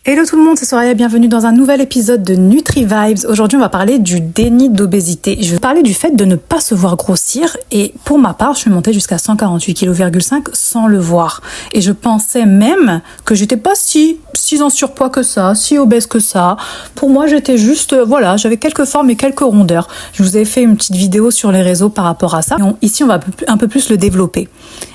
Hello tout le monde, c'est Soraya, bienvenue dans un nouvel épisode de NutriVibes. Aujourd'hui, on va parler du déni d'obésité. Je vais parler du fait de ne pas se voir grossir et pour ma part, je suis montée jusqu'à 148,5 kg sans le voir. Et je pensais même que j'étais pas si en surpoids que ça, si obèse que ça. Pour moi, j'étais juste, j'avais quelques formes et quelques rondeurs. Je vous ai fait une petite vidéo sur les réseaux par rapport à ça. Ici, on va un peu plus le développer.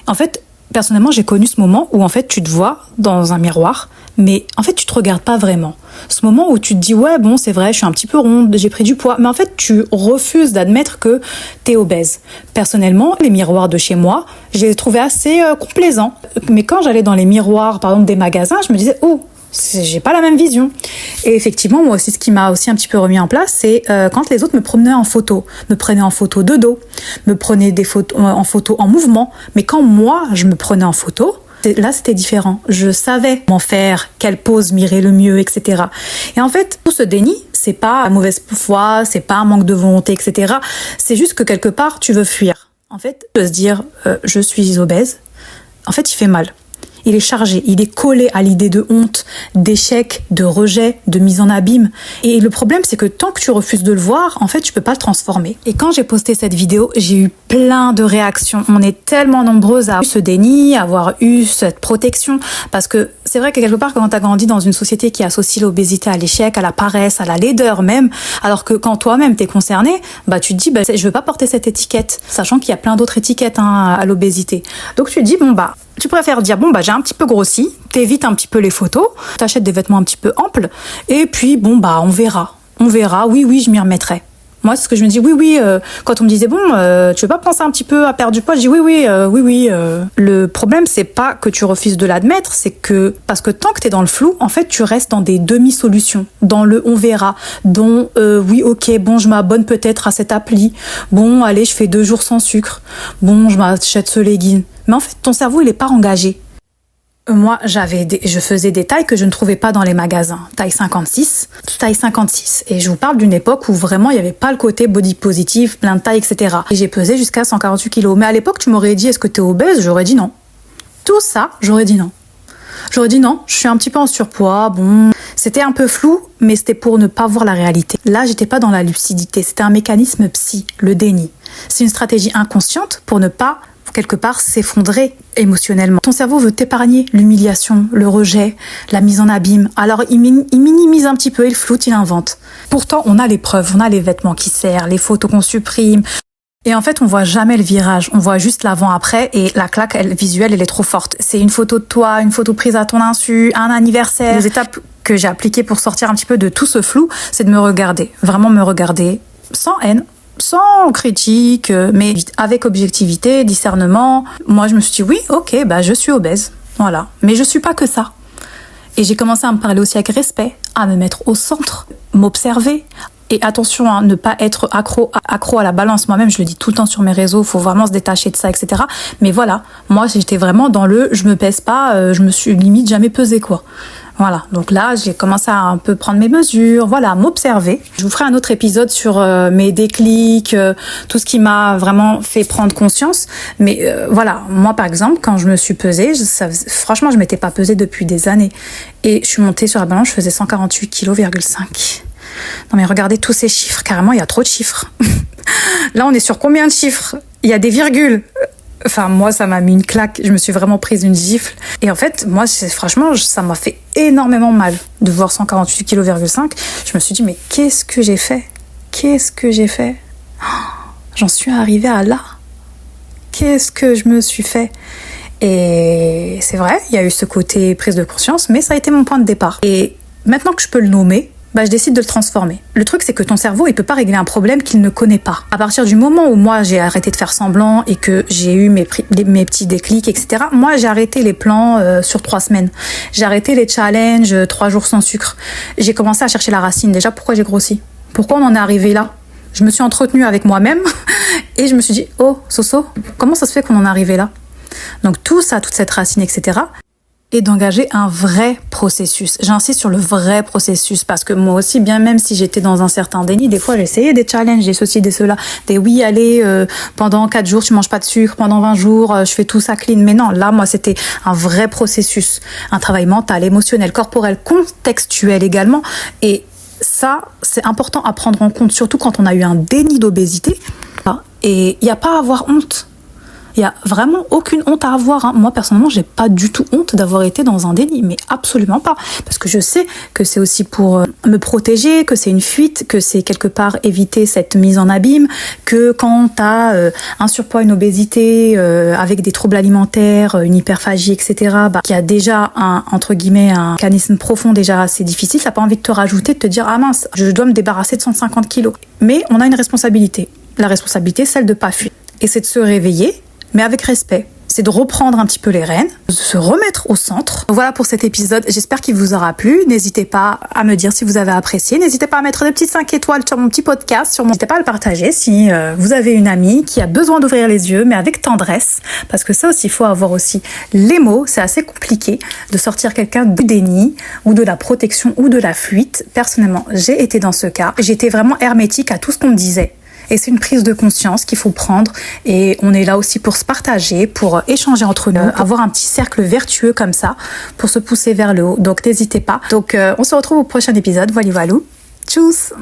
En fait, personnellement, j'ai connu ce moment où en fait tu te vois dans un miroir, mais en fait tu te regardes pas vraiment. Ce moment où tu te dis ouais bon c'est vrai, je suis un petit peu ronde, j'ai pris du poids, mais en fait tu refuses d'admettre que t'es obèse. Personnellement, les miroirs de chez moi, je les trouvais assez complaisants. Mais quand j'allais dans les miroirs, par exemple des magasins, je me disais oh j'ai pas la même vision. Et effectivement, moi aussi, ce qui m'a aussi un petit peu remis en place, c'est quand les autres me prenaient en photo de dos, me prenaient des photos en photo en mouvement. Mais quand moi, je me prenais en photo, là, c'était différent. Je savais comment faire, quelle pose m'irait le mieux, etc. Et en fait, tout ce déni, c'est pas la mauvaise foi, c'est pas un manque de volonté, etc. C'est juste que quelque part, tu veux fuir. En fait, de se dire, je suis obèse, en fait, il fait mal. Il est chargé, il est collé à l'idée de honte, d'échec, de rejet, de mise en abîme. Et le problème, c'est que tant que tu refuses de le voir, en fait, tu peux pas le transformer. Et quand j'ai posté cette vidéo, j'ai eu plein de réactions. On est tellement nombreuses à avoir eu ce déni, à avoir eu cette protection. Parce que c'est vrai que quelque part, quand t'as grandi dans une société qui associe l'obésité à l'échec, à la paresse, à la laideur même, alors que quand toi-même t'es concerné, tu te dis, je veux pas porter cette étiquette, sachant qu'il y a plein d'autres étiquettes à l'obésité. Donc tu te dis, tu préfères dire, j'ai un petit peu grossi, t'évites un petit peu les photos, t'achètes des vêtements un petit peu amples, et puis, on verra. On verra, oui, je m'y remettrai. Moi, c'est ce que je me dis, oui, quand on me disait, tu veux pas penser un petit peu à perdre du poids, je dis oui. Le problème, c'est pas que tu refuses de l'admettre, c'est que, parce que tant que t'es dans le flou, en fait, tu restes dans des demi-solutions, dans le on verra, dont, je m'abonne peut-être à cette appli, allez, je fais 2 jours sans sucre, je m'achète ce legging. Mais en fait, ton cerveau, il est pas engagé. Moi, je faisais des tailles que je ne trouvais pas dans les magasins. Taille 56. Et je vous parle d'une époque où vraiment il n'y avait pas le côté body positive, plein de tailles, etc. Et j'ai pesé jusqu'à 148 kilos. Mais à l'époque, tu m'aurais dit, est-ce que t'es obèse? J'aurais dit non. Tout ça, j'aurais dit non. J'aurais dit non, je suis un petit peu en surpoids, C'était un peu flou, mais c'était pour ne pas voir la réalité. Là, j'étais pas dans la lucidité. C'était un mécanisme psy, le déni. C'est une stratégie inconsciente pour ne pas quelque part s'effondrer émotionnellement. Ton cerveau veut t'épargner l'humiliation, le rejet, la mise en abîme. Alors il minimise un petit peu, il floute, il invente. Pourtant, on a les preuves, on a les vêtements qui serrent, les photos qu'on supprime. Et en fait, on voit jamais le virage, on voit juste l'avant-après et la claque visuelle, elle est trop forte. C'est une photo de toi, une photo prise à ton insu, un anniversaire. Les étapes que j'ai appliquées pour sortir un petit peu de tout ce flou, c'est de me regarder, vraiment me regarder, sans haine, sans critique, mais avec objectivité, discernement. Moi, je me suis dit, oui, ok, je suis obèse, voilà. Mais je suis pas que ça. Et j'ai commencé à me parler aussi avec respect, à me mettre au centre, m'observer. Et attention à ne pas être accro à la balance. Moi-même, je le dis tout le temps sur mes réseaux, faut vraiment se détacher de ça, etc. Mais voilà, moi, j'étais vraiment dans je me pèse pas, je me suis limite jamais pesée, quoi. Voilà, donc là, j'ai commencé à un peu prendre mes mesures, m'observer. Je vous ferai un autre épisode sur mes déclics, tout ce qui m'a vraiment fait prendre conscience. Mais moi, par exemple, quand je me suis pesée, franchement, je m'étais pas pesée depuis des années. Et je suis montée sur la balance, je faisais 148,5 kg. Non mais regardez tous ces chiffres, carrément, il y a trop de chiffres. Là, on est sur combien de chiffres? Il y a des virgules. Enfin, moi, ça m'a mis une claque. Je me suis vraiment prise une gifle. Et en fait, moi, franchement, ça m'a fait énormément mal de voir 148,5 kg. Je me suis dit, mais qu'est-ce que j'ai fait? J'en suis arrivée à là. Qu'est-ce que je me suis fait? Et c'est vrai, il y a eu ce côté prise de conscience, mais ça a été mon point de départ. Et maintenant que je peux le nommer, je décide de le transformer. Le truc, c'est que ton cerveau, il peut pas régler un problème qu'il ne connaît pas. À partir du moment où moi, j'ai arrêté de faire semblant et que j'ai eu mes petits déclics, etc., moi, j'ai arrêté les plans sur 3 semaines. J'ai arrêté les challenges 3 jours sans sucre. J'ai commencé à chercher la racine. Déjà, pourquoi j'ai grossi? Pourquoi on en est arrivé là? Je me suis entretenue avec moi-même et je me suis dit, oh, Soso, comment ça se fait qu'on en est arrivé là? Donc tout ça, toute cette racine, etc., et d'engager un vrai processus. J'insiste sur le vrai processus parce que moi aussi, bien même si j'étais dans un certain déni, des fois j'essayais des challenges, des ceci, des cela, des oui, allez, pendant 4 jours tu manges pas de sucre, pendant 20 jours je fais tout ça clean. Mais non, là moi c'était un vrai processus, un travail mental, émotionnel, corporel, contextuel également. Et ça, c'est important à prendre en compte, surtout quand on a eu un déni d'obésité. Et il n'y a pas à avoir honte. Il y a vraiment aucune honte à avoir, hein. Moi, personnellement, j'ai pas du tout honte d'avoir été dans un déni, mais absolument pas. Parce que je sais que c'est aussi pour me protéger, que c'est une fuite, que c'est quelque part éviter cette mise en abîme, que quand t'as un surpoids, une obésité, avec des troubles alimentaires, une hyperphagie, etc., qui a déjà entre guillemets, un mécanisme profond déjà assez difficile, t'as pas envie de te rajouter, de te dire, ah mince, je dois me débarrasser de 150 kilos. Mais on a une responsabilité. La responsabilité, celle de pas fuir. Et c'est de se réveiller, mais avec respect. C'est de reprendre un petit peu les rênes, de se remettre au centre. Voilà pour cet épisode, j'espère qu'il vous aura plu. N'hésitez pas à me dire si vous avez apprécié. N'hésitez pas à mettre des petites 5 étoiles sur mon petit podcast. N'hésitez pas à le partager si vous avez une amie qui a besoin d'ouvrir les yeux, mais avec tendresse. Parce que ça aussi, il faut avoir aussi les mots. C'est assez compliqué de sortir quelqu'un du déni ou de la protection ou de la fuite. Personnellement, j'ai été dans ce cas. J'étais vraiment hermétique à tout ce qu'on me disait. Et c'est une prise de conscience qu'il faut prendre. Et on est là aussi pour se partager, pour échanger entre nous, avoir un petit cercle vertueux comme ça, pour se pousser vers le haut. Donc n'hésitez pas. Donc on se retrouve au prochain épisode. Voilà, tchuss.